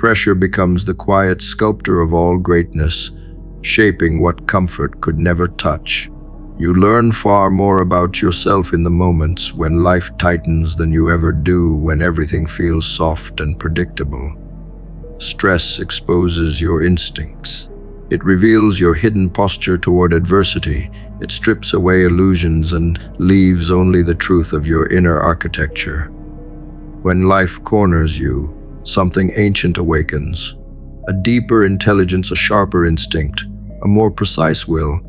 pressure becomes the quiet sculptor of all greatness, shaping what comfort could never touch. You learn far more about yourself in the moments when life tightens than you ever do when everything feels soft and predictable. Stress exposes your instincts. It reveals your hidden posture toward adversity. It strips away illusions and leaves only the truth of your inner architecture. When life corners you, something ancient awakens. A deeper intelligence, a sharper instinct, a more precise will.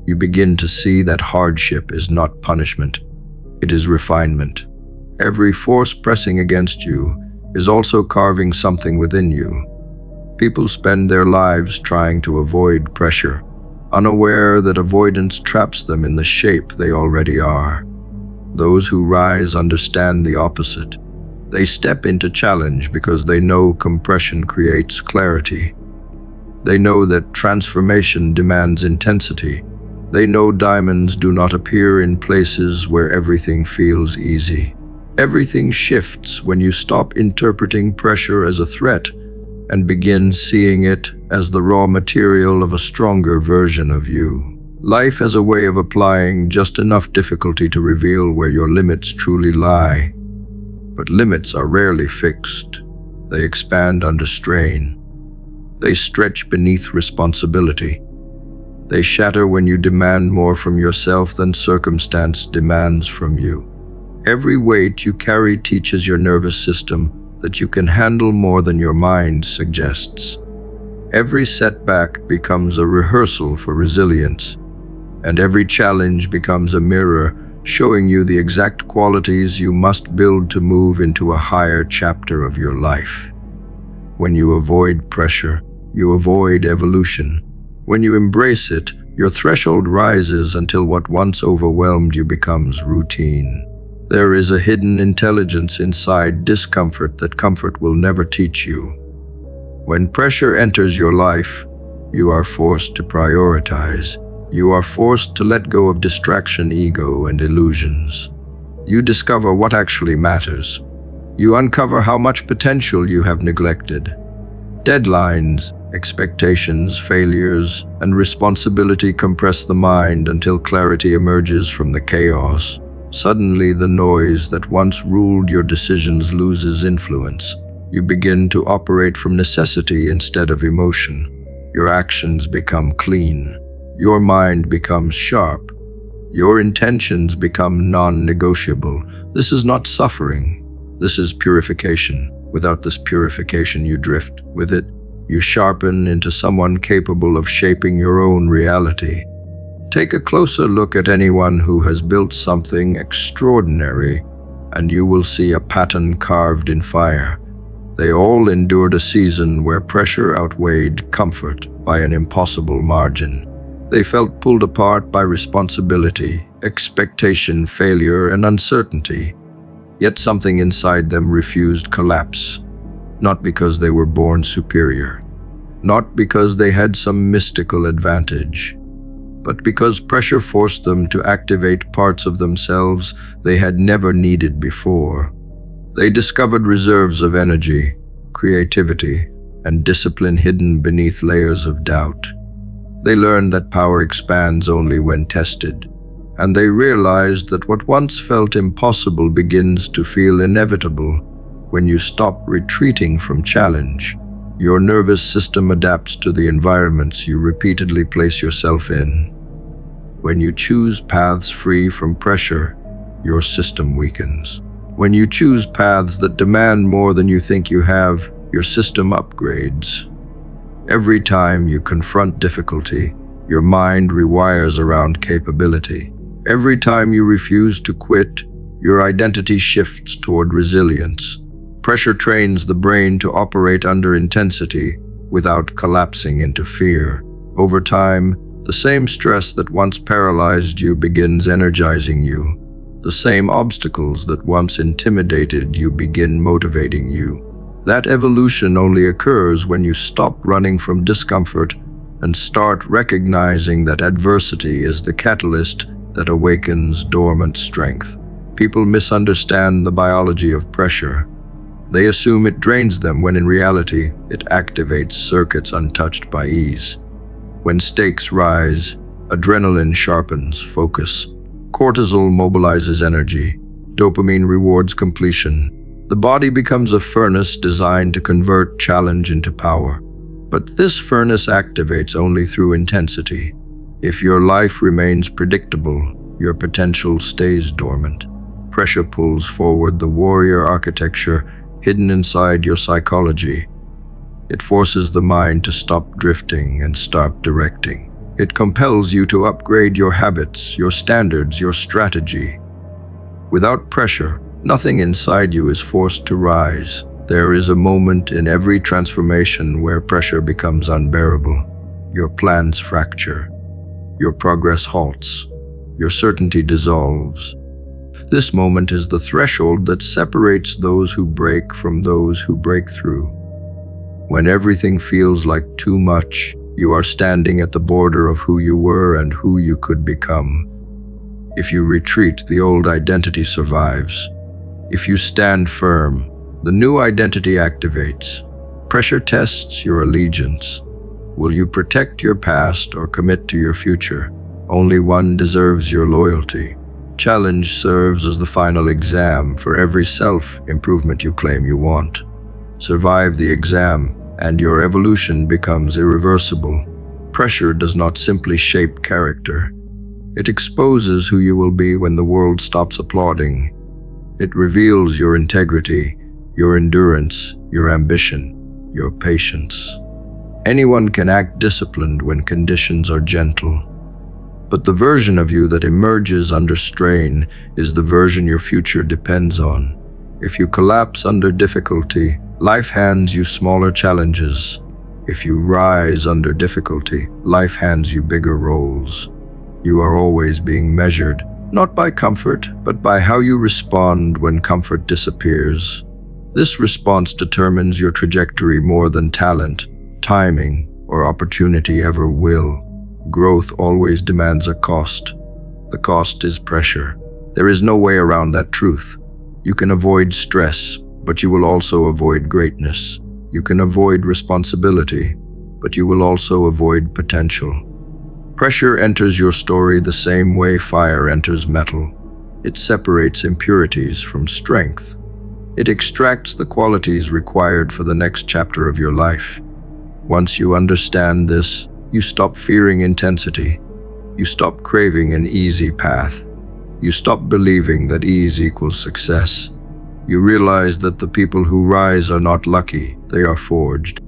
You begin to see that hardship is not punishment, it is refinement. Every force pressing against you is also carving something within you. People spend their lives trying to avoid pressure, unaware that avoidance traps them in the shape they already are. Those who rise understand the opposite. They step into challenge because they know compression creates clarity. They know that transformation demands intensity. They know diamonds do not appear in places where everything feels easy. Everything shifts when you stop interpreting pressure as a threat and begin seeing it as the raw material of a stronger version of you. Life has a way of applying just enough difficulty to reveal where your limits truly lie. But limits are rarely fixed. They expand under strain. They stretch beneath responsibility. They shatter when you demand more from yourself than circumstance demands from you. Every weight you carry teaches your nervous system that you can handle more than your mind suggests. Every setback becomes a rehearsal for resilience, and every challenge becomes a mirror showing you the exact qualities you must build to move into a higher chapter of your life. When you avoid pressure, you avoid evolution. When you embrace it, your threshold rises until what once overwhelmed you becomes routine. There is a hidden intelligence inside discomfort that comfort will never teach you. When pressure enters your life, you are forced to prioritize. You are forced to let go of distraction, ego, and illusions. You discover what actually matters. You uncover how much potential you have neglected. Deadlines, expectations, failures, and responsibility compress the mind until clarity emerges from the chaos. Suddenly, the noise that once ruled your decisions loses influence. You begin to operate from necessity instead of emotion. Your actions become clean. Your mind becomes sharp. Your intentions become non-negotiable. This is not suffering. This is purification. Without this purification, you drift. With it, you sharpen into someone capable of shaping your own reality. Take a closer look at anyone who has built something extraordinary, and you will see a pattern carved in fire. They all endured a season where pressure outweighed comfort by an impossible margin. They felt pulled apart by responsibility, expectation, failure, and uncertainty. Yet something inside them refused collapse. Not because they were born superior, not because they had some mystical advantage, but because pressure forced them to activate parts of themselves they had never needed before. They discovered reserves of energy, creativity, and discipline hidden beneath layers of doubt. They learned that power expands only when tested, and they realized that what once felt impossible begins to feel inevitable when you stop retreating from challenge. Your nervous system adapts to the environments you repeatedly place yourself in. When you choose paths free from pressure, your system weakens. When you choose paths that demand more than you think you have, your system upgrades. Every time you confront difficulty, your mind rewires around capability. Every time you refuse to quit, your identity shifts toward resilience. Pressure trains the brain to operate under intensity without collapsing into fear. Over time, the same stress that once paralyzed you begins energizing you. The same obstacles that once intimidated you begin motivating you. That evolution only occurs when you stop running from discomfort and start recognizing that adversity is the catalyst that awakens dormant strength. People misunderstand the biology of pressure. They assume it drains them when in reality, it activates circuits untouched by ease. When stakes rise, adrenaline sharpens focus. Cortisol mobilizes energy. Dopamine rewards completion. The body becomes a furnace designed to convert challenge into power. But this furnace activates only through intensity. If your life remains predictable, your potential stays dormant. Pressure pulls forward the warrior architecture hidden inside your psychology. It forces the mind to stop drifting and start directing. It compels you to upgrade your habits, your standards, your strategy. Without pressure, nothing inside you is forced to rise. There is a moment in every transformation where pressure becomes unbearable. Your plans fracture. Your progress halts. Your certainty dissolves. This moment is the threshold that separates those who break from those who break through. When everything feels like too much, you are standing at the border of who you were and who you could become. If you retreat, the old identity survives. If you stand firm, the new identity activates. Pressure tests your allegiance. Will you protect your past or commit to your future? Only one deserves your loyalty. Challenge serves as the final exam for every self-improvement you claim you want. Survive the exam, and your evolution becomes irreversible. Pressure does not simply shape character. It exposes who you will be when the world stops applauding. It reveals your integrity, your endurance, your ambition, your patience. Anyone can act disciplined when conditions are gentle. But the version of you that emerges under strain is the version your future depends on. If you collapse under difficulty, life hands you smaller challenges. If you rise under difficulty, life hands you bigger roles. You are always being measured, not by comfort, but by how you respond when comfort disappears. This response determines your trajectory more than talent, timing, or opportunity ever will. Growth always demands a cost. The cost is pressure. There is no way around that truth. You can avoid stress, but you will also avoid greatness. You can avoid responsibility, but you will also avoid potential. Pressure enters your story the same way fire enters metal. It separates impurities from strength. It extracts the qualities required for the next chapter of your life. Once you understand this, you stop fearing intensity. You stop craving an easy path. You stop believing that ease equals success. You realize that the people who rise are not lucky, they are forged.